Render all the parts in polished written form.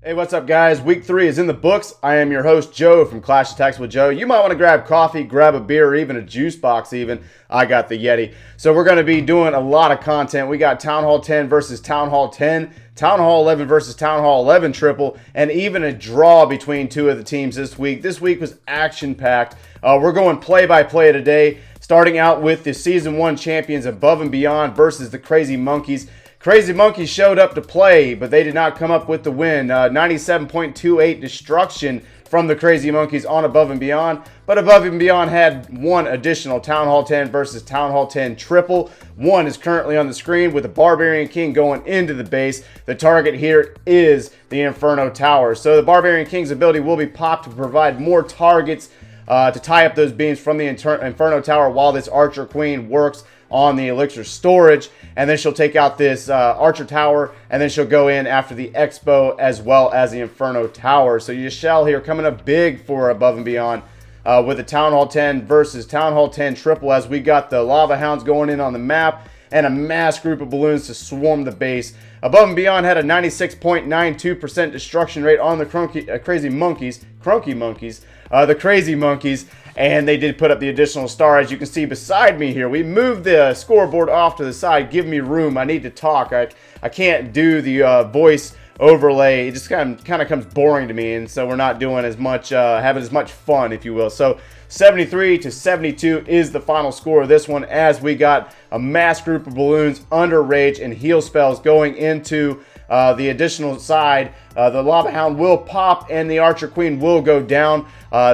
Hey, what's up, guys? Week 3 is in the books. I am your host, Joe, from Clash Attacks with Joe. You might want to grab coffee, grab a beer, or even a juice box even. I got the Yeti. So we're going to be doing a lot of content. We got Town Hall 10 versus Town Hall 10, Town Hall 11 versus Town Hall 11 triple, and even a draw between two of the teams this week. This week was action-packed. We're going play-by-play today, starting out with the Season 1 champions Above and Beyond versus the Crazy Monkeys. Crazy Monkeys showed up to play, but they did not come up with the win. 97.28 destruction from the Crazy Monkeys on Above and Beyond. But Above and Beyond had one additional Town Hall 10 versus Town Hall 10 triple. One is currently on the screen with the Barbarian King going into the base. The target here is the Inferno Tower. So the Barbarian King's ability will be popped to provide more targets to tie up those beams from the Inferno Tower while this Archer Queen works on the elixir storage, and then she'll take out this Archer Tower, and then she'll go in after the Expo as well as the Inferno Tower. So you shall here coming up big for Above and Beyond with the Town Hall 10 versus Town Hall 10 triple, as we got the Lava Hounds going in on the map and a mass group of balloons to swarm the base. Above and Beyond had a 96.92% destruction rate on the Crazy Monkeys, the Crazy Monkeys, and they did put up the additional star. As you can see beside me here, we moved the scoreboard off to the side. Give me room. I need to talk. I can't do the voice overlay. It just kind of comes boring to me, and so we're not doing as much, having as much fun, if you will. So 73-72 is the final score of this one, as we got a mass group of balloons under rage and heal spells going into the additional side. The Lava Hound will pop and the Archer Queen will go down.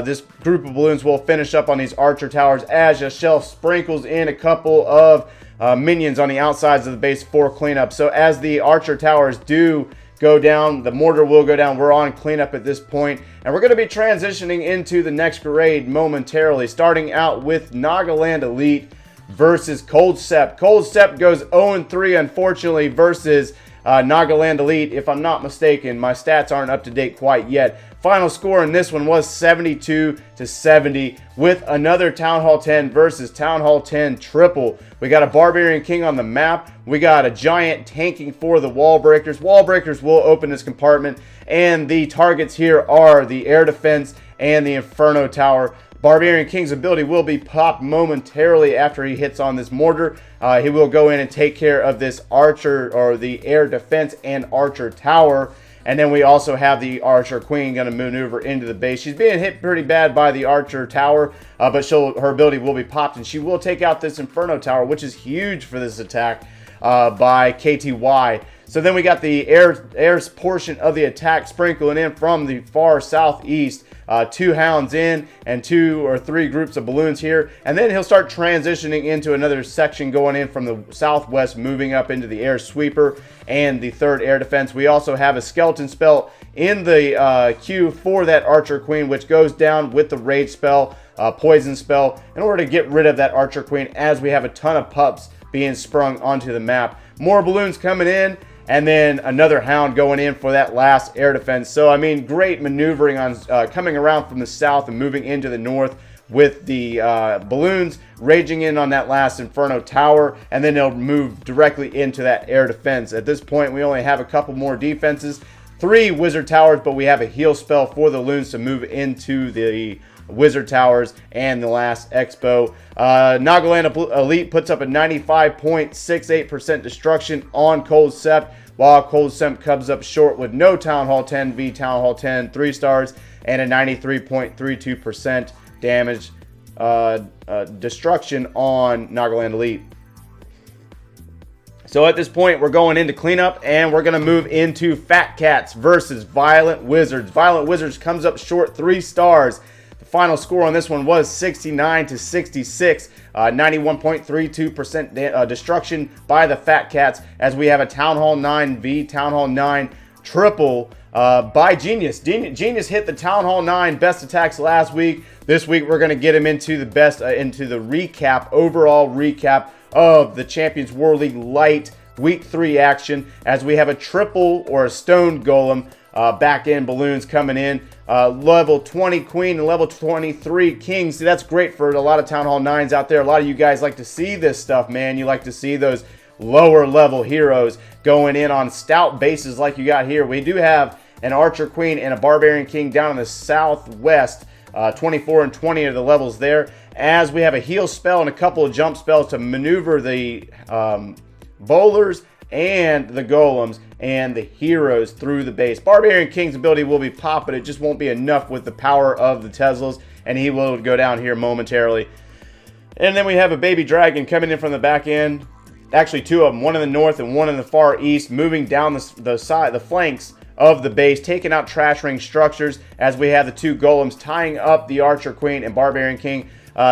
This group of balloons will finish up on these Archer Towers as Yashel sprinkles in a couple of minions on the outsides of the base for cleanup. So as the Archer Towers do go down, the mortar will go down. We're on cleanup at this point, and we're going to be transitioning into the next grade momentarily, starting out with Nagaland Elite versus Cold Sept. Cold Sept goes 0-3, unfortunately, versus Nagaland Elite. If I'm not mistaken, my stats aren't up to date quite yet. Final score in this one was 72-70 with another Town Hall 10 versus Town Hall 10 triple. We got a Barbarian King on the map. We got a Giant tanking for the Wall Breakers. Wall Breakers will open this compartment, and the targets here are the Air Defense and the Inferno Tower. Barbarian King's ability will be popped momentarily after he hits on this mortar. He will go in and take care of this Archer, or the Air Defense and Archer Tower. And then we also have the Archer Queen going to maneuver into the base. She's being hit pretty bad by the Archer Tower, but her ability will be popped, and she will take out this Inferno Tower, which is huge for this attack by KTY. So then we got the air's portion of the attack sprinkling in from the far southeast. 2 hounds in and 2 or 3 groups of balloons here, and then he'll start transitioning into another section going in from the southwest, moving up into the air sweeper and the 3rd air defense. We also have a skeleton spell in the queue for that Archer Queen, which goes down with the rage spell, poison spell, in order to get rid of that Archer Queen, as we have a ton of pups being sprung onto the map. More balloons coming in, and then another hound going in for that last air defense. So, I mean, great maneuvering on coming around from the south and moving into the north with the balloons raging in on that last Inferno Tower, and then they'll move directly into that air defense. At this point, we only have a couple more defenses, 3 Wizard Towers, but we have a heal spell for the loons to move into the Wizard Towers and the last Expo. Nagaland Elite puts up a 95.68% destruction on Cold Sept, while Cold Sept comes up short with no Town Hall 10 v Town Hall 10 3 stars and a 93.32% damage destruction on Nagaland Elite. So at this point, we're going into cleanup, and we're going to move into Fat Cats versus Violent Wizards. Violent Wizards comes up short 3 stars. Final score on this one was 69-66, 91.32% destruction by the Fat Cats, as we have a Town Hall 9 v Town Hall 9 triple by Genius. Genius hit the Town Hall 9 best attacks last week. This week we're going to get him into the best, into the recap, overall recap of the Champions War League Lite Week 3 action, as we have a triple or a stone golem back in balloons coming in. Level 20 Queen and level 23 King. See, that's great for a lot of Town Hall 9s out there. A lot of you guys like to see this stuff, man. You like to see those lower level heroes going in on stout bases like you got here. We do have an Archer Queen, and a Barbarian King down in the southwest. 24 and 20 are the levels there, as we have a heal spell and a couple of jump spells to maneuver the bowlers and the golems and the heroes through the base. Barbarian King's ability will be pop, but it just won't be enough with the power of the Teslas, and he will go down here momentarily. And then we have a baby dragon coming in from the back end. Actually, two of them, one in the north and one in the far east, moving down the flanks of the base, taking out trash ring structures, as we have the two golems tying up the Archer Queen and Barbarian King.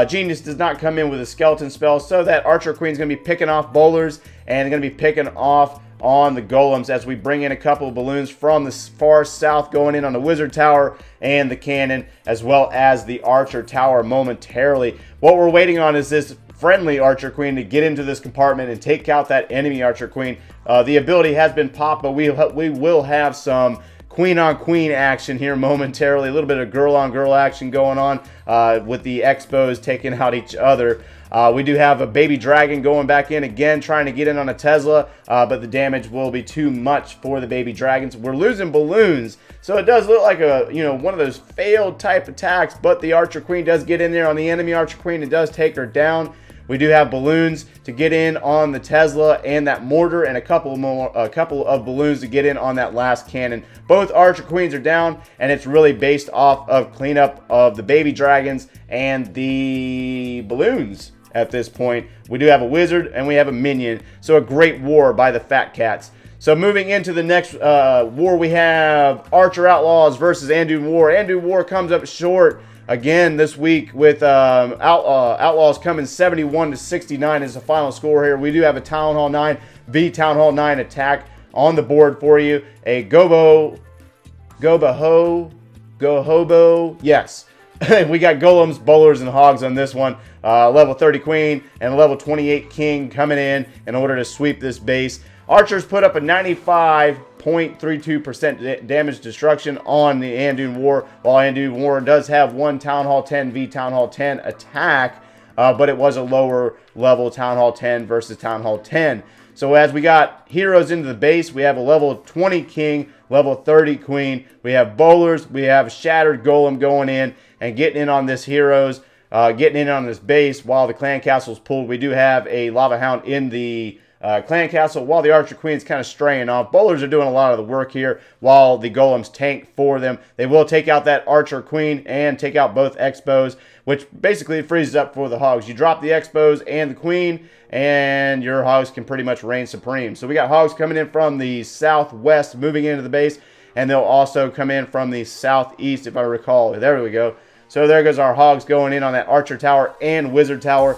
Genius does not come in with a skeleton spell, so that Archer Queen is going to be picking off bowlers and going to be picking off on the golems, as we bring in a couple of balloons from the far south going in on the wizard tower and the cannon, as well as the archer tower momentarily. What we're waiting on is this friendly Archer Queen to get into this compartment and take out that enemy Archer Queen. The ability has been popped, but we will have some queen on queen action here momentarily. A little bit of girl on girl action going on with the Expos taking out each other. We do have a baby dragon going back in again, trying to get in on a Tesla, but the damage will be too much for the baby dragons. We're losing balloons, so it does look like a one of those failed type attacks, but the Archer Queen does get in there on the enemy Archer Queen and does take her down. We do have balloons to get in on the Tesla and that mortar, and a couple of balloons to get in on that last cannon. Both Archer Queens are down, and it's really based off of cleanup of the baby dragons and the balloons at this point. We do have a wizard and we have a minion, so a great war by the Fat Cats. So moving into the next war, we have Archer Outlaws versus Anduin War. Anduin War comes up short again this week with Outlaws coming 71-69 as the final score here. We do have a Town Hall 9 v Town Hall 9 attack on the board for you. A Gobo, yes. We got golems, bowlers, and hogs on this one. Level 30 queen and a level 28 king coming in order to sweep this base. Archers put up a 95.32% damage destruction on the Anduin War, while Anduin War does have one Town Hall 10 v Town Hall 10 attack, but it was a lower level Town Hall 10 versus Town Hall 10. So as we got heroes into the base, we have a level 20 king, level 30 queen. We have bowlers, we have shattered golem going in and getting in on this heroes, getting in on this base while the clan castle is pulled. We do have a lava hound in the clan castle, while the Archer Queen's kind of straying off. Bowlers are doing a lot of the work here while the golems tank for them. They will take out that Archer Queen and take out both Expos, which basically freezes up for the hogs. You drop the Expos and the Queen, and your hogs can pretty much reign supreme. So we got hogs coming in from the southwest, moving into the base, and they'll also come in from the southeast, if I recall. There we go. So there goes our hogs going in on that Archer Tower and Wizard Tower.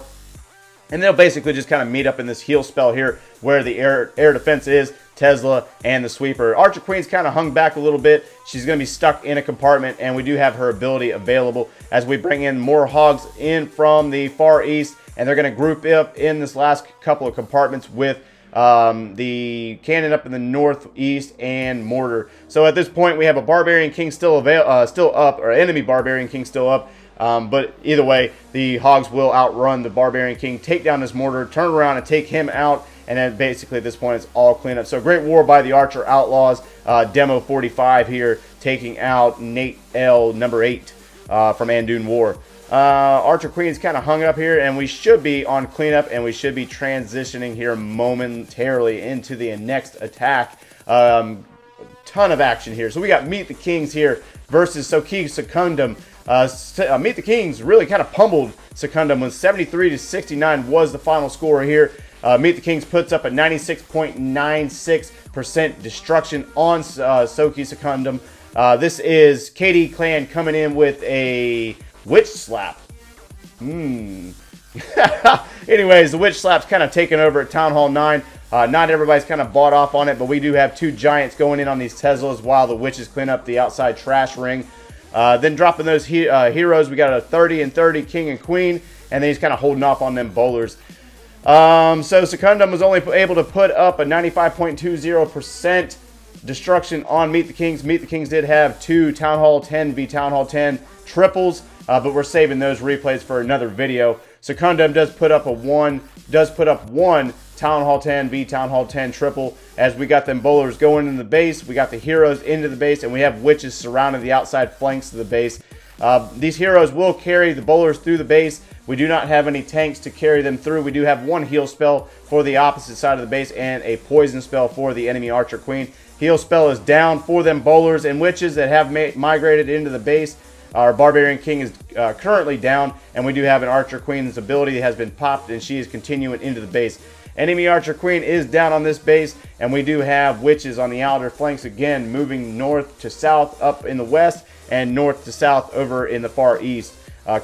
And they'll basically just kind of meet up in this heal spell here where the air defense is, Tesla, and the sweeper. Archer Queen's kind of hung back a little bit. She's going to be stuck in a compartment, and we do have her ability available as we bring in more hogs in from the far east, and they're going to group up in this last couple of compartments with the cannon up in the northeast and mortar. So at this point, we have a Barbarian King still up, or enemy Barbarian King still up. But either way, the hogs will outrun the Barbarian King, take down this mortar, turn around and take him out, and then basically at this point it's all cleanup. So great war by the Archer Outlaws. Demo 45 here, taking out Nate L number 8 from Anduin War. Archer Queen's kind of hung up here, and we should be on cleanup, and we should be transitioning here momentarily into the next attack. Ton of action here. So we got Meet the Kings here versus Soki Secundum. Meet the Kings really kind of pummeled Secundum when 73-69 was the final score here. Meet the Kings puts up a 96.96% destruction on Soki Secundum. This is KD Clan coming in with a Witch Slap. Anyways, the Witch Slap's kind of taken over at Town Hall 9. Not everybody's kind of bought off on it, but we do have two giants going in on these Teslas while the witches clean up the outside trash ring. Then dropping those heroes, we got a 30 and 30 king and queen, and then he's kind of holding off on them bowlers. So Secundum was only able to put up a 95.20% destruction on Meet the Kings. Meet the Kings did have two Town Hall 10 v Town Hall 10 triples, but we're saving those replays for another video. Secundum does put up one Town Hall 10, V Town Hall 10 triple, as we got them bowlers going in the base, we got the heroes into the base, and we have witches surrounding the outside flanks of the base. These heroes will carry the bowlers through the base. We do not have any tanks to carry them through. We do have one heal spell for the opposite side of the base and a poison spell for the enemy Archer Queen. Heal spell is down for them bowlers and witches that have migrated into the base. Our Barbarian King is currently down, and we do have an Archer Queen's ability that has been popped, and she is continuing into the base. Enemy Archer Queen is down on this base, and we do have witches on the outer flanks again, moving north to south up in the west and north to south over in the far east,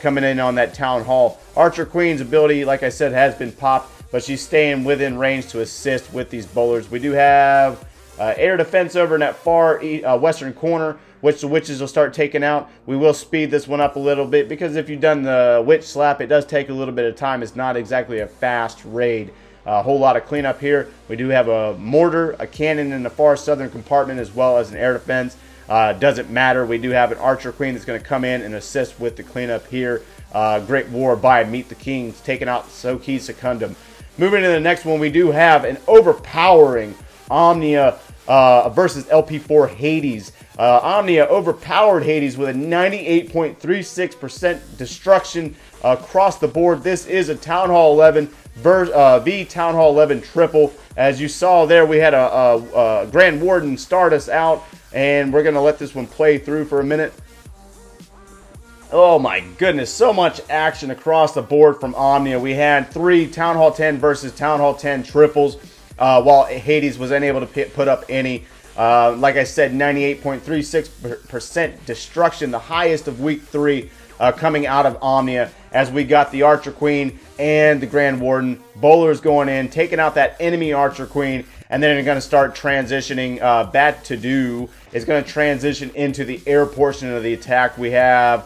coming in on that Town Hall. Archer Queen's ability, like I said, has been popped, but she's staying within range to assist with these bowlers. We do have air defense over in that far western corner, which the witches will start taking out. We will speed this one up a little bit, because if you've done the witch slap, it does take a little bit of time. It's not exactly a fast raid. A whole lot of cleanup here. We do have a mortar, a cannon in the far southern compartment, as well as an air defense. Doesn't matter. We do have an Archer Queen that's going to come in and assist with the cleanup here. Great War by Meet the Kings, taking out Soki Secundum. Moving to the next one, we do have an overpowering Omnia versus LP4 Hades. Omnia overpowered Hades with a 98.36% destruction across the board. This is a Town Hall 11 V Town Hall 11 triple. As you saw there, we had a Grand Warden start us out, and we're going to let this one play through for a minute. Oh my goodness, so much action across the board from Omnia. We had 3 Town Hall 10 versus Town Hall 10 triples, while Hades was unable to put up any. Like I said, 98.36% destruction, the highest of week 3 coming out of Omnia, as we got the Archer Queen and the Grand Warden. Bowlers going in, taking out that enemy Archer Queen, and then they're going to start transitioning. Bat to do is going to transition into the air portion of the attack. We have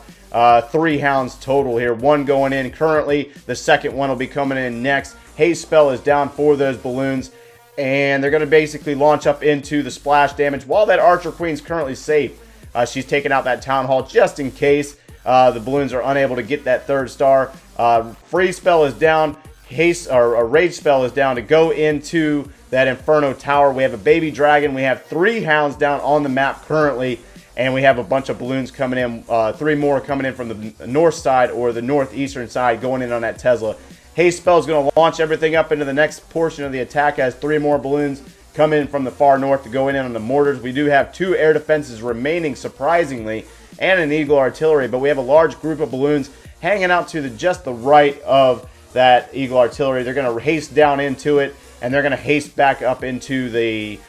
3 hounds total here, 1 going in currently, the second one will be coming in next. Haze spell is down for those balloons, and they're going to basically launch up into the splash damage while that Archer Queen's currently safe. She's taking out that Town Hall just in case the balloons are unable to get that 3rd star. Freeze spell is down. Haste or Rage spell is down to go into that Inferno Tower. We have a baby dragon. We have 3 hounds down on the map currently, and we have a bunch of balloons coming in. 3 more coming in from the north side or the northeastern side, going in on that Tesla. Haste spell is going to launch everything up into the next portion of the attack, as 3 more balloons come in from the far north to go in on the mortars. We do have 2 air defenses remaining, surprisingly, and an Eagle Artillery, but we have a large group of balloons hanging out to just the right of that Eagle Artillery. They're going to haste down into it, and they're going to haste back up into the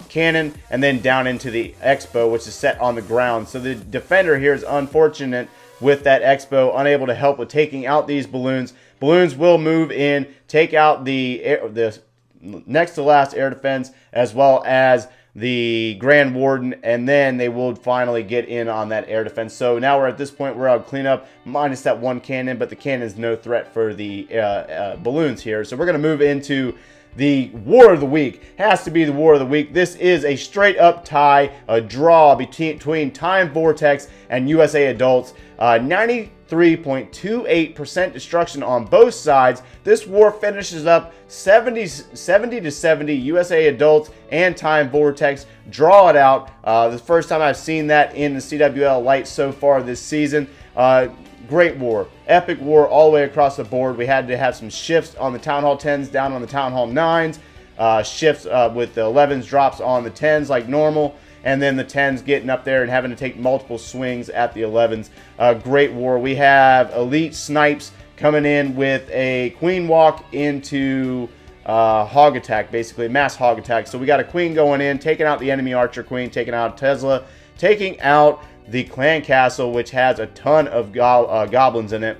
cannon, and then down into the Expo, which is set on the ground. So the defender here is unfortunate with that Expo, unable to help with taking out these balloons. Balloons will move in, take out the next to last air defense, as well as the Grand Warden, and then they will finally get in on that air defense. So now we're at this point, we're out cleanup, minus that 1 cannon, but the cannon is no threat for the balloons here. So we're going to move into the War of the Week. Has to be the War of the Week. This is a straight up tie, a draw between Time Vortex and USA Adults. 93.28% destruction on both sides. This war finishes up 70 to 70. USA Adults and Time Vortex draw it out. The first time I've seen that in the CWL Lite so far this season. Great war. Epic war all the way across the board. We had to have some shifts on the Town Hall 10s down on the Town Hall 9s. Shifts with the 11s drops on the 10s like normal. And then the 10s getting up there and having to take multiple swings at the 11s. Great war. We have elite snipes coming in with a queen walk into hog attack, basically mass hog attack. So we got a queen going in, taking out the enemy Archer Queen, taking out Tesla, taking out the clan castle, which has a ton of goblins in it.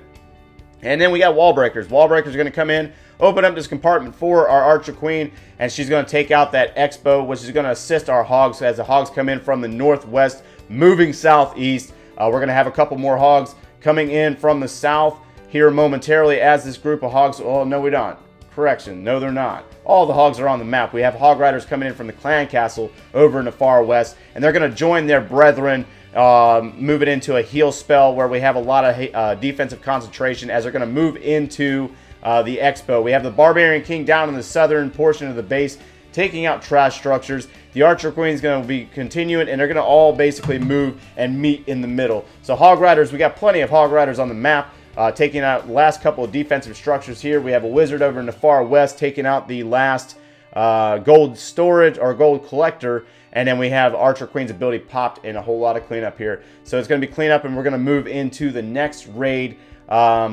And then we got wall breakers. Wall breakers are going to come in, open up this compartment for our Archer Queen, and she's going to take out that Expo, which is going to assist our hogs as the hogs come in from the northwest, moving southeast. We're going to have a couple more hogs coming in from the south here momentarily as this group of hogs. Oh, no, we don't. Correction. No, they're not. All the hogs are on the map. We have hog riders coming in from the clan castle over in the far west, and they're going to join their brethren, move it into a heal spell where we have a lot of defensive concentration as they're going to move into the Expo. We have the Barbarian King down in the southern portion of the base, taking out trash structures. The Archer Queen is going to be continuing, and they're going to all basically move and meet in the middle. So Hog Riders, we got plenty of Hog Riders on the map, taking out the last couple of defensive structures here. We have a Wizard over in the far west taking out the last gold storage or gold collector, and then we have Archer Queen's ability popped in a whole lot of cleanup here. So it's going to be cleanup, and we're going to move into the next raid,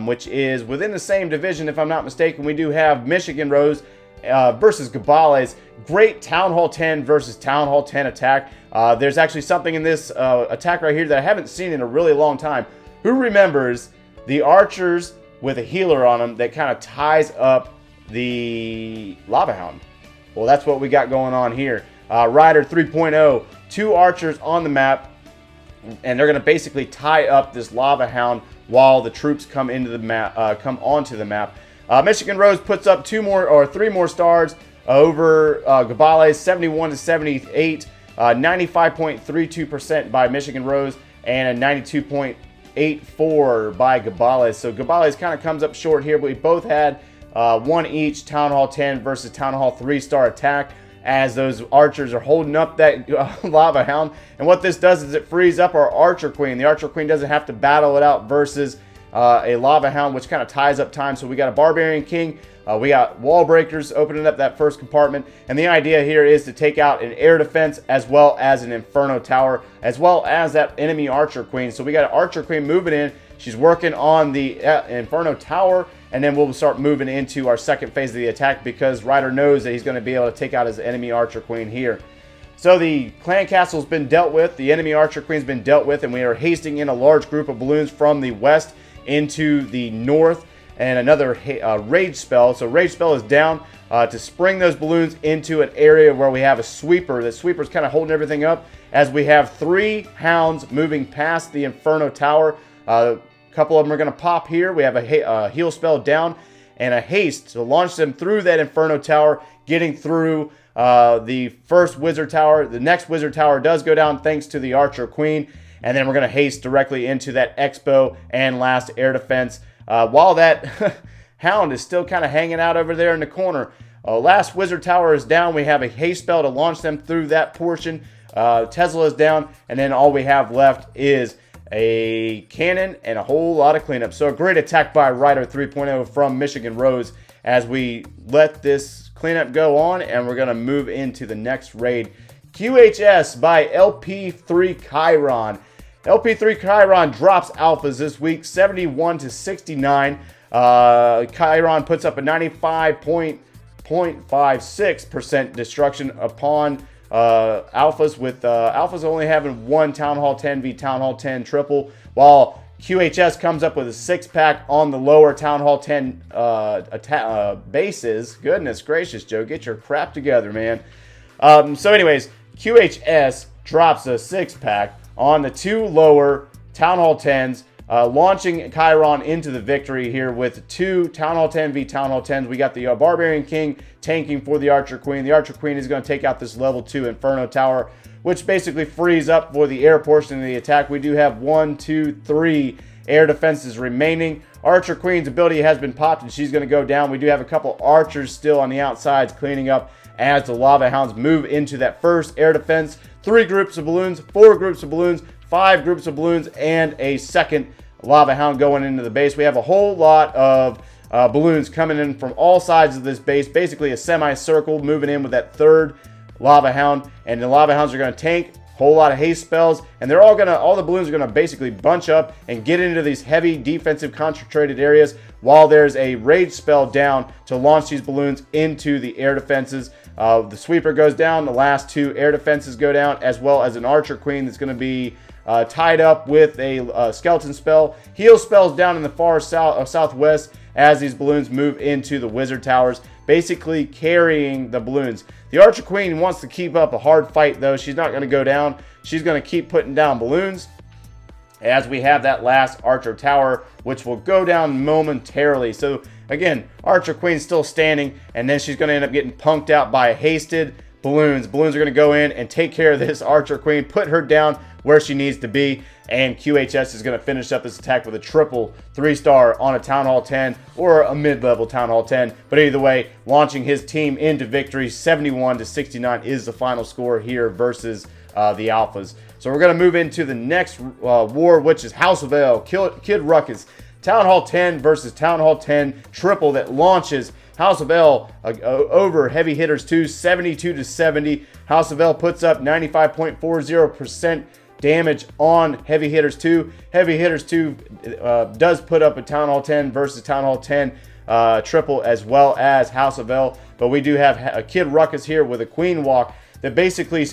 which is within the same division, if I'm not mistaken. We do have Michigan Rose versus Gabales. Great Town Hall 10 versus Town Hall 10 attack. There's actually something in this attack right here that I haven't seen in a really long time. Who remembers the archers with a healer on them that kind of ties up the Lava Hound? Well, that's what we got going on here. Rider 3.0, 2 archers on the map, and they're going to basically tie up this Lava Hound while the troops come into the map, come onto the map. Michigan Rose puts up 3 more stars over Gabales, 71 to 78, 95.32% by Michigan Rose, and a 92.84 by Gabales. So Gabales kind of comes up short here, but we both had 1 each Town Hall 10 versus Town Hall 3-star attack, as those archers are holding up that Lava Hound. And what this does is it frees up our Archer Queen. The Archer Queen doesn't have to battle it out versus a Lava Hound, which kind of ties up time. So we got a Barbarian King. We got wall breakers opening up that first compartment. And the idea here is to take out an air defense as well as an Inferno Tower, as well as that enemy Archer Queen. So we got an Archer Queen moving in. She's working on the Inferno Tower. And then we'll start moving into our second phase of the attack, because Ryder knows that he's going to be able to take out his enemy Archer Queen here. So the clan castle's been dealt with. The enemy Archer Queen's been dealt with. And we are hasting in a large group of balloons from the west into the north, and another rage spell. So rage spell is down to spring those balloons into an area where we have a sweeper. The sweeper's kind of holding everything up, as we have 3 hounds moving past the Inferno Tower. A couple of them are going to pop here. We have a heal spell down and a haste to launch them through that Inferno Tower, getting through the first Wizard Tower. The next Wizard Tower does go down thanks to the Archer Queen. And then we're going to haste directly into that Expo and last air defense, while that Hound is still kind of hanging out over there in the corner. Last Wizard Tower is down. We have a haste spell to launch them through that portion. Tesla is down, and then all we have left is a cannon and a whole lot of cleanup. So a great attack by Rider 3.0 from Michigan Rose, as we let this cleanup go on, and we're going to move into the next raid. QHS by LP3 Chiron. LP3 Chiron drops alphas this week, 71 to 69. Chiron puts up a 95.56% destruction upon alphas, with alphas only having 1 Town Hall 10 v Town Hall 10 triple, while QHS comes up with a 6-pack on the lower Town Hall 10 bases. Goodness gracious, Joe, get your crap together, man. So anyways, QHS drops a 6-pack on the 2 lower Town Hall 10s, launching Chiron into the victory here with 2 Town Hall 10 v Town Hall 10s. We got the Barbarian King tanking for the Archer Queen. The Archer Queen is going to take out this level 2 Inferno Tower, which basically frees up for the air portion of the attack. We do have 1, 2, 3 air defenses remaining. Archer Queen's ability has been popped, and she's going to go down. We do have a couple archers still on the outsides cleaning up as the Lava Hounds move into that first air defense. 3 groups of balloons, 4 groups of balloons, 5 groups of balloons, and a second Lava Hound going into the base. We have a whole lot of balloons coming in from all sides of this base, basically a semicircle moving in with that 3rd Lava Hound, and the Lava Hounds are going to tank. Whole lot of haste spells, and they're all the balloons are gonna basically bunch up and get into these heavy defensive concentrated areas, while there's a rage spell down to launch these balloons into the air defenses. The sweeper goes down, the last 2 air defenses go down, as well as an Archer Queen that's going to be tied up with a skeleton spell. Heal spells down in the far southwest as these balloons move into the Wizard Towers, basically carrying the balloons. The Archer Queen wants to keep up a hard fight, though. She's not going to go down. She's going to keep putting down balloons, as we have that last Archer Tower, which will go down momentarily. So again, Archer Queen's still standing, and then she's going to end up getting punked out by a hasted balloons. Balloons are going to go in and take care of this Archer Queen, put her down where she needs to be, and QHS is going to finish up this attack with a triple 3-star on a Town Hall 10 or a mid-level Town Hall 10. But either way, launching his team into victory. 71-69 is the final score here versus the Alphas. So we're going to move into the next war, which is House of L, Kid Ruckus. Town Hall 10 versus Town Hall 10 triple that launches House of L over Heavy Hitters 2, 72-70. House of L puts up 95.40% damage on Heavy Hitters 2. Heavy Hitters 2 does put up a Town Hall 10 versus Town Hall 10 triple, as well as House of L. But we do have a Kid Ruckus here with a Queen Walk that basically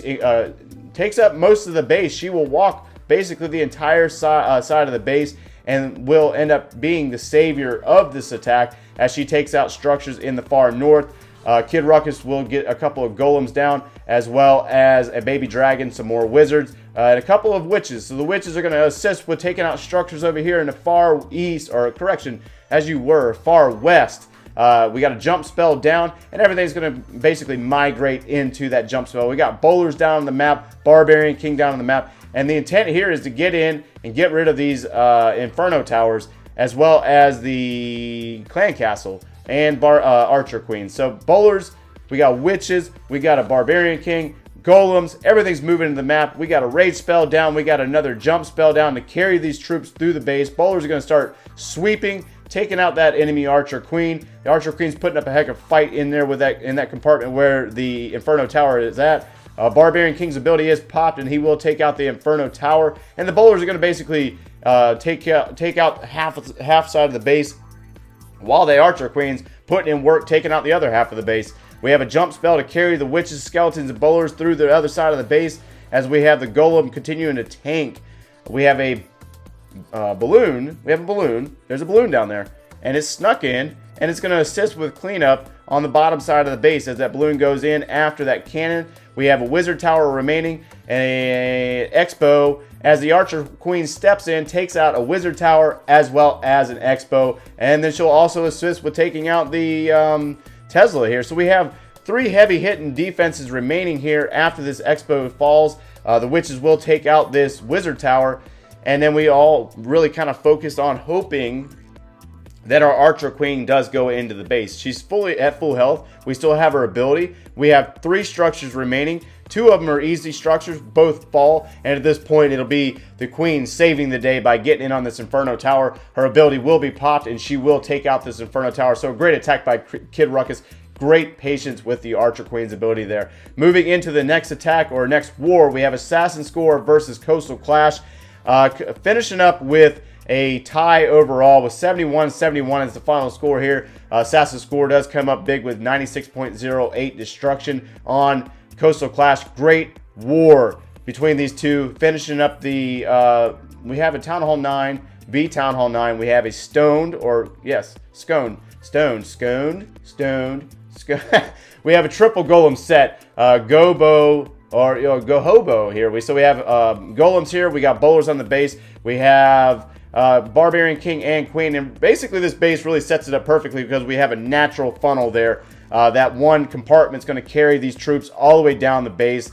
takes up most of the base. She will walk basically the entire side of the base, and will end up being the savior of this attack as she takes out structures in the far north. Kid Ruckus will get a couple of golems down, as well as a baby dragon, some more wizards, and a couple of witches. So the witches are going to assist with taking out structures over here in the far east, or correction, far west. We got a jump spell down, and everything's going to basically migrate into that jump spell. We got bowlers down on the map, Barbarian King down on the map, and the intent here is to get in and get rid of these Inferno Towers, as well as the Clan Castle and Archer Queen. So bowlers, we got witches, we got a Barbarian King, golems, everything's moving into the map. We got a rage spell down, we got another jump spell down to carry these troops through the base. Bowlers are going to start sweeping, taking out that enemy Archer Queen. The Archer Queen's putting up a heck of a fight in there with in that compartment where the Inferno Tower is at. Barbarian King's ability is popped, and he will take out the Inferno Tower. And the bowlers are going to basically take out half side of the base, while the Archer Queen's putting in work, taking out the other half of the base. We have a jump spell to carry the witches, skeletons, and bowlers through the other side of the base, as we have the golem continuing to tank. We have a balloon. We have a balloon. There's a balloon down there, and it's snuck in, and it's going to assist with cleanup on the bottom side of the base as that balloon goes in after that cannon. We have a wizard tower remaining, and an expo as the Archer Queen steps in, takes out a wizard tower as well as an expo, and then she'll also assist with taking out the Tesla here. So we have 3 heavy hitting defenses remaining here after this expo falls. The witches will take out this wizard tower, and then we all really kind of focused on hoping that our Archer Queen does go into the base. She's fully at full health. We still have her ability. We have 3 structures remaining. 2 of them are easy structures, both fall, and at this point it'll be the Queen saving the day by getting in on this Inferno Tower. Her ability will be popped, and she will take out this Inferno Tower. So great attack by Kid Ruckus. Great patience with the Archer Queen's ability there. Moving into the next attack, or next war, we have Assassin Score versus Coastal Clash. Finishing up with a tie overall with 71-71 is the final score here. Assassin Score does come up big with 96.08 destruction on Coastal Clash. Great war between these two. Finishing up the, we have a Town Hall 9, Town Hall 9. We have a stoned, or yes, stoned. We have a triple golem set, Gobo, or Gohobo here. So we have golems here. We got bowlers on the base. We have Barbarian King and Queen, and basically this base really sets it up perfectly because we have a natural funnel there. That one compartment's going to carry these troops all the way down the base,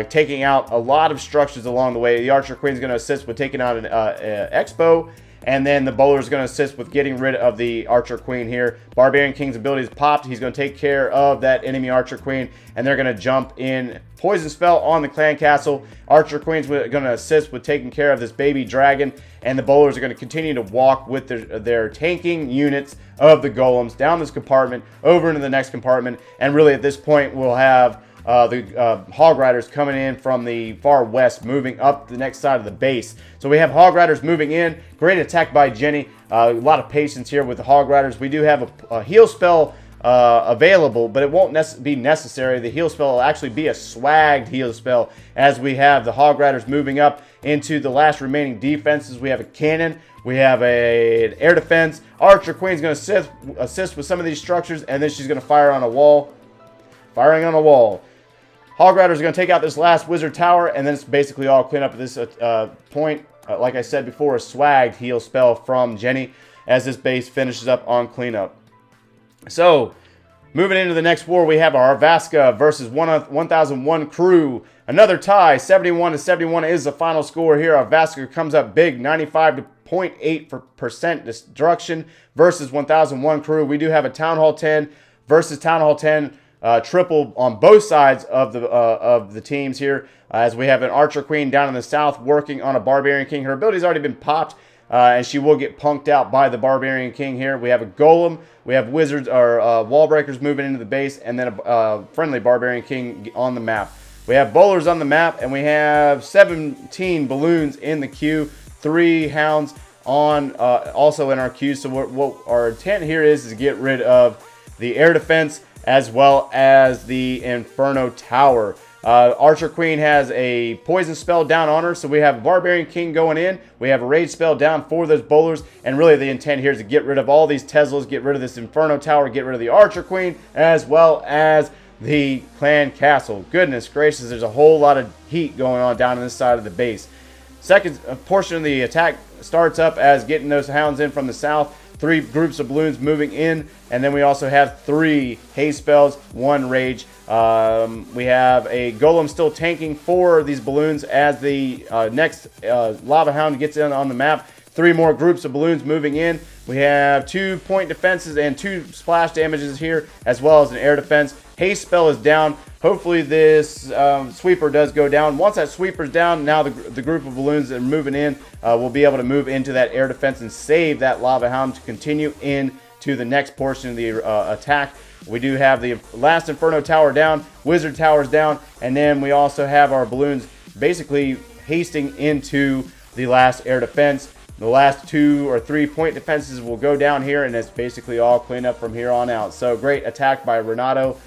taking out a lot of structures along the way. The Archer Queen's going to assist with taking out an expo, and then the bowler is going to assist with getting rid of the Archer Queen here. Barbarian King's ability is popped. He's going to take care of that enemy Archer Queen, and they're going to jump in Poison Spell on the Clan Castle. Archer Queen's going to assist with taking care of this baby dragon, and the bowlers are going to continue to walk with their tanking units of the golems down this compartment, over into the next compartment, and really at this point we'll have the Hog Riders coming in from the far west, moving up the next side of the base. So we have Hog Riders moving in. Great attack by Jenny. A lot of patience here with the Hog Riders. We do have a heal spell available, but it won't be necessary. The heal spell will actually be a swagged heal spell, as we have the Hog Riders moving up into the last remaining defenses. We have a cannon. We have an air defense. Archer Queen's going to assist with some of these structures, and then she's going to fire on a wall. Firing on a wall. Hog Riders are going to take out this last wizard tower, and then it's basically all clean up at this point. Like I said before, a swagged heal spell from Jenny as this base finishes up on cleanup. So, Moving into the next war, we have our Vasca versus 1001 crew. Another tie, 71-71 is the final score here. Our Vasca comes up big, 95.8% destruction versus 1001 crew. We do have a Town Hall 10 versus Town Hall 10 triple on both sides of the teams here, as we have an Archer Queen down in the south working on a Barbarian King. Her ability's already been popped, and she will get punked out by the Barbarian King here. We have a Golem, we have Wizards or Wall Breakers moving into the base, and then a friendly Barbarian King on the map. We have bowlers on the map, and we have 17 balloons in the queue, 3 hounds on also in our queue. So what our intent here is to get rid of the air defense as well as the Inferno Tower. Archer Queen has a poison spell down on her, so we have Barbarian King going in. We have a rage spell down for those bowlers, and really the intent here is to get rid of all these Teslas, get rid of this Inferno Tower, get rid of the Archer Queen, as well as the Clan Castle. Goodness gracious, there's a whole lot of heat going on down on this side of the base. Second portion of the attack starts up as getting those hounds in from the south. 3 groups of balloons moving in, and then we also have 3 haze spells, 1 rage. We have a Golem still tanking for these balloons as the next Lava Hound gets in on the map. 3 more groups of balloons moving in. We have 2 point defenses and 2 splash damages here, as well as an air defense. Haste spell is down. Hopefully this sweeper does go down. Once that sweeper's down, now the group of balloons that are moving in will be able to move into that air defense and save that Lava Hound to continue into the next portion of the attack. We do have the last Inferno Tower down, Wizard Tower's down, and then we also have our balloons basically hasting into the last air defense. The last 2 or 3 point defenses will go down here, and it's basically all cleaned up from here on out. So great attack by Renato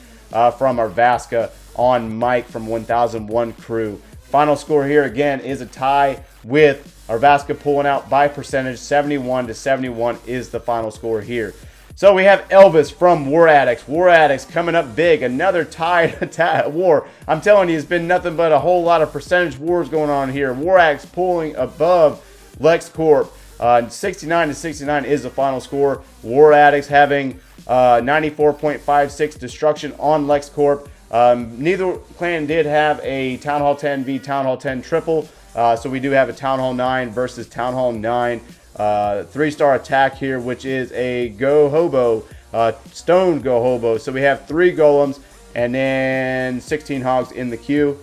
from our Vasca on Mike from 1001 crew. Final score here again is a tie with our Vasca pulling out by percentage. 71-71 is the final score here. So we have Elvis from War Addicts. War Addicts coming up big. Another tied war. I'm telling you, it's been nothing but a whole lot of percentage wars going on here. War Addicts pulling above LexCorp. 69-69 is the final score. War Addicts having 94.56 destruction on LexCorp. Neither clan did have a Town Hall 10 v Town Hall 10 triple. So we do have a Town Hall 9 versus Town Hall 9. 3-star attack here, which is a Go Hobo, Stone Go Hobo. So we have 3 golems and then 16 hogs in the queue.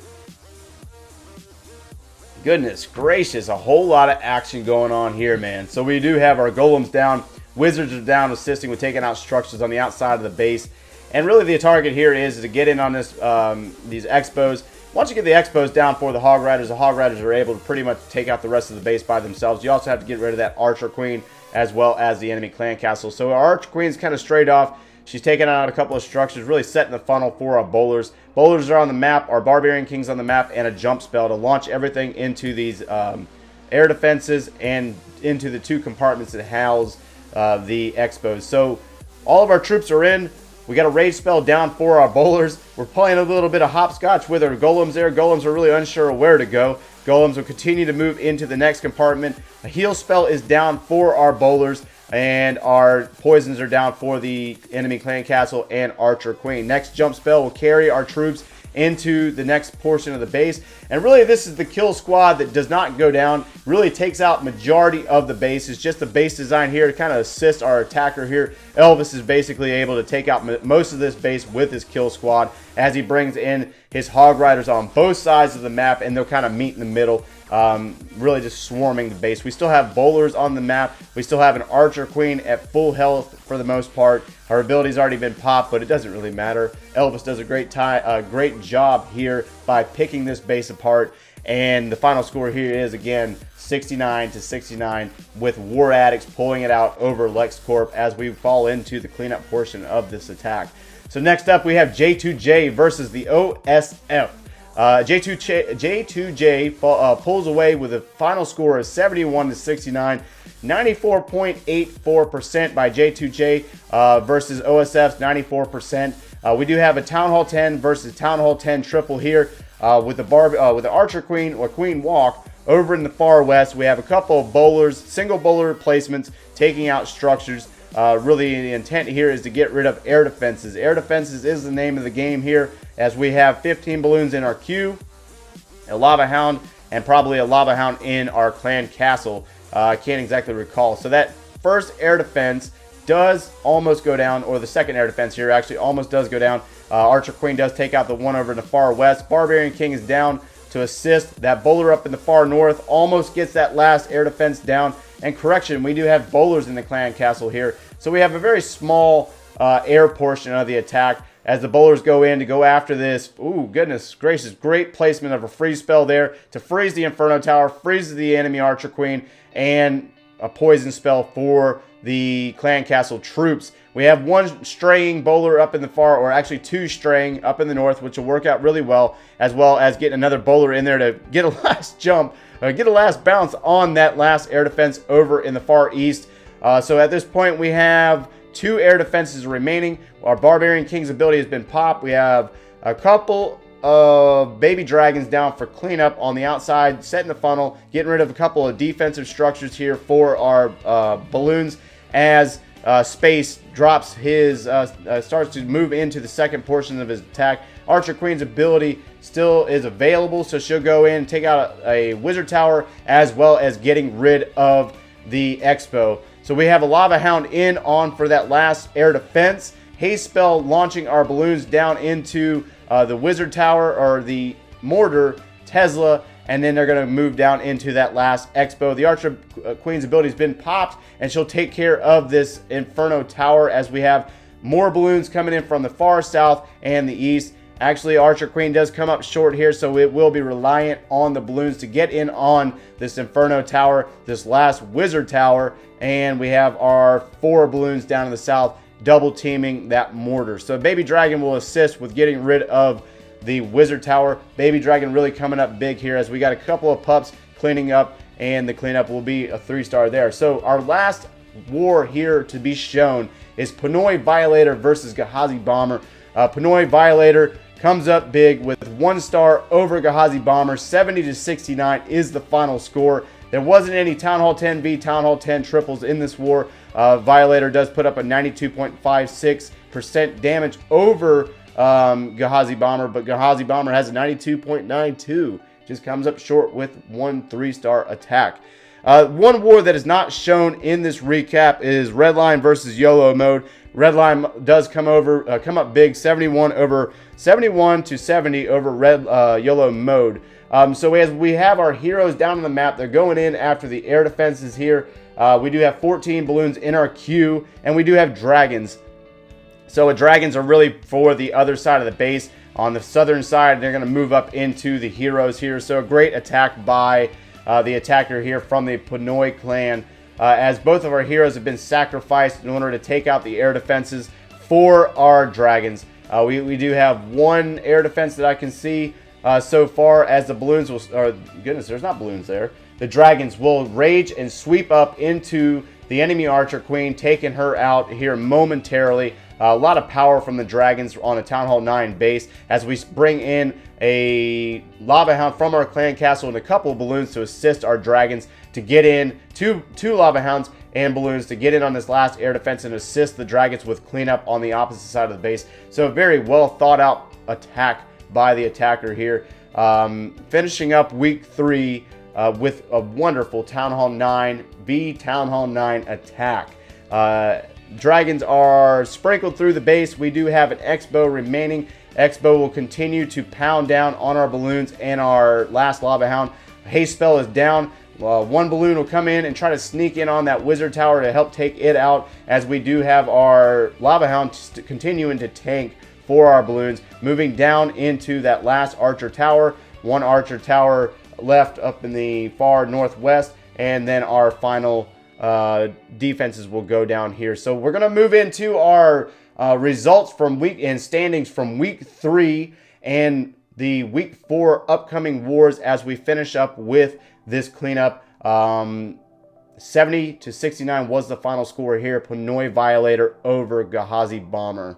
Goodness gracious, a whole lot of action going on here, man. So we do have our golems down. Wizards are down, assisting with taking out structures on the outside of the base. And really the target here is to get in on this these expos. Once you get the expos down for the hog riders are able to pretty much take out the rest of the base by themselves. You also have to get rid of that Archer Queen as well as the enemy clan castle. So our Archer Queen's kind of straight off. She's taking out a couple of structures, really setting the funnel for our bowlers. Bowlers are on the map, our Barbarian King's on the map, and a jump spell to launch everything into these air defenses and into the 2 compartments that house the expos. So all of our troops are in. We got a rage spell down for our bowlers. We're playing a little bit of hopscotch with our golems there. Golems are really unsure of where to go. Golems will continue to move into the next compartment. A heal spell is down for our bowlers, and our poisons are down for the enemy clan castle and Archer Queen. Next jump spell will carry our troops into the next portion of the base. And really this is the kill squad that does not go down. Really takes out majority of the base. It's just the base design here to kind of assist our attacker here. Elvis is basically able to take out most of this base with his kill squad as he brings in his hog riders on both sides of the map, and they'll kind of meet in the middle, really just swarming the base. We still have bowlers on the map. We still have an Archer Queen at full health for the most part. Her ability's already been popped, but it doesn't really matter. Elvis does a great job here by picking this base apart. And the final score here is, again, 69-69 with War Addicts pulling it out over LexCorp as we fall into the cleanup portion of this attack. So next up we have J2J versus the OSF. J2J pulls away with a final score of 71-69. 94.84% by J2J versus OSF's 94%. We do have a Town Hall 10 versus Town Hall 10 triple here with the Archer Queen or Queen Walk. Over in the far west, we have a couple of bowlers, single bowler replacements taking out structures. Really, the intent here is to get rid of air defenses. Air defenses is the name of the game here, as we have 15 balloons in our queue, a lava hound, and probably a lava hound in our clan castle. I can't exactly recall. So that first air defense does almost go down, or the second air defense here actually almost does go down. Archer Queen does take out the one over in the far west. Barbarian King is down to assist. That bowler up in the far north almost gets that last air defense down. And correction, we do have bowlers in the clan castle here. So we have a very small air portion of the attack as the bowlers go in to go after this. Ooh, goodness gracious. Great placement of a freeze spell there to freeze the Inferno Tower, freezes the enemy Archer Queen, and a poison spell for the clan castle troops. We have one straying bowler up in the far, or actually two straying up in the north, which will work out really well as getting another bowler in there to get a last jump, get a last bounce on that last air defense over in the far east. So at this point, we have 2 air defenses remaining. Our Barbarian King's ability has been popped. We have a couple of baby dragons down for cleanup on the outside, setting the funnel, getting rid of a couple of defensive structures here for our balloons as Space drops his, starts to move into the second portion of his attack. Archer Queen's ability still is available, so she'll go in and take out a wizard tower, as well as getting rid of the Expo. So we have a lava hound in on for that last air defense. Haste spell launching our balloons down into the wizard tower, or the mortar Tesla, and then they're going to move down into that last Expo. The Archer Queen's ability has been popped, and she'll take care of this Inferno Tower as we have more balloons coming in from the far south and the east. Actually, Archer Queen does come up short here, so it will be reliant on the balloons to get in on this Inferno Tower, this last Wizard Tower, and we have our 4 balloons down in the south double teaming that mortar. So Baby Dragon will assist with getting rid of the Wizard Tower. Baby Dragon really coming up big here, as we got a couple of pups cleaning up, and the cleanup will be a 3-star there. So our last war here to be shown is Pinoy Violator versus Gehazi Bomber. Pinoy Violator comes up big with 1 star over Gehazi Bomber. 70-69 is the final score. There wasn't any Town Hall 10 v Town Hall 10 triples in this war. Violator does put up a 92.56% damage over Gehazi Bomber, but Gehazi Bomber has a 92.92. Just comes up short with 1 3-star attack. One war that is not shown in this recap is Redline versus YOLO mode. Redline does come up big, 71 to 70 over YOLO mode. So as we have our heroes down on the map, they're going in after the air defenses here. We do have 14 balloons in our queue, and we do have dragons. So dragons are really for the other side of the base. On the southern side, they're going to move up into the heroes here. So a great attack by the attacker here from the Pinoy clan, as both of our heroes have been sacrificed in order to take out the air defenses for our dragons. We do have 1 air defense that I can see so far, as the balloons will, or goodness, there's not balloons there. The dragons will rage and sweep up into the enemy Archer Queen, taking her out here momentarily. A lot of power from the dragons on a Town Hall 9 base, as we bring in a Lava Hound from our clan castle and a couple of balloons to assist our dragons to get in. Two Lava Hounds and balloons to get in on this last air defense and assist the dragons with cleanup on the opposite side of the base. So a very well thought out attack by the attacker here. Finishing up week 3 with a wonderful Town Hall 9 v Town Hall 9 attack. Dragons are sprinkled through the base. We do have an Expo remaining. Expo will continue to pound down on our balloons and our last Lava Hound. Haste spell is down. 1 balloon will come in and try to sneak in on that Wizard Tower to help take it out, as we do have our Lava Hound continuing to tank for our balloons, moving down into that last Archer Tower. 1 Archer Tower left up in the far northwest, and then our final defenses will go down here. So we're going to move into our results from week and standings from week 3 and the week 4 upcoming wars, as we finish up with this cleanup. 70-69 was the final score here. Pinoy Violator over Gehazi Bomber.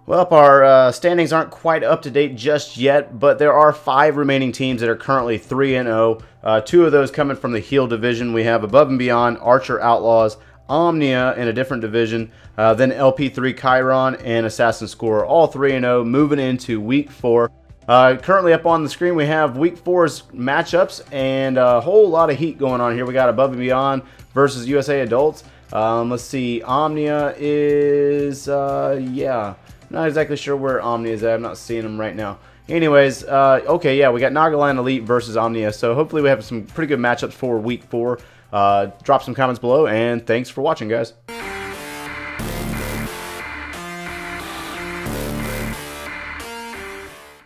Well, our standings aren't quite up to date just yet, but there are 5 remaining teams that are currently 3-0. 2 of those coming from the Heal division. We have Above and Beyond, Archer Outlaws, Omnia in a different division, then LP3 Chiron and Assassin Score, all 3-0, moving into week 4. Currently up on the screen, we have week 4's matchups and a whole lot of heat going on here. We got Above and Beyond versus USA Adults. Let's see, Omnia is, yeah, not exactly sure where Omnia is at. I'm not seeing him right now. Anyways, okay, yeah, we got Nagaland Elite versus Omnia, so hopefully we have some pretty good matchups for week 4. Drop some comments below, and thanks for watching, guys.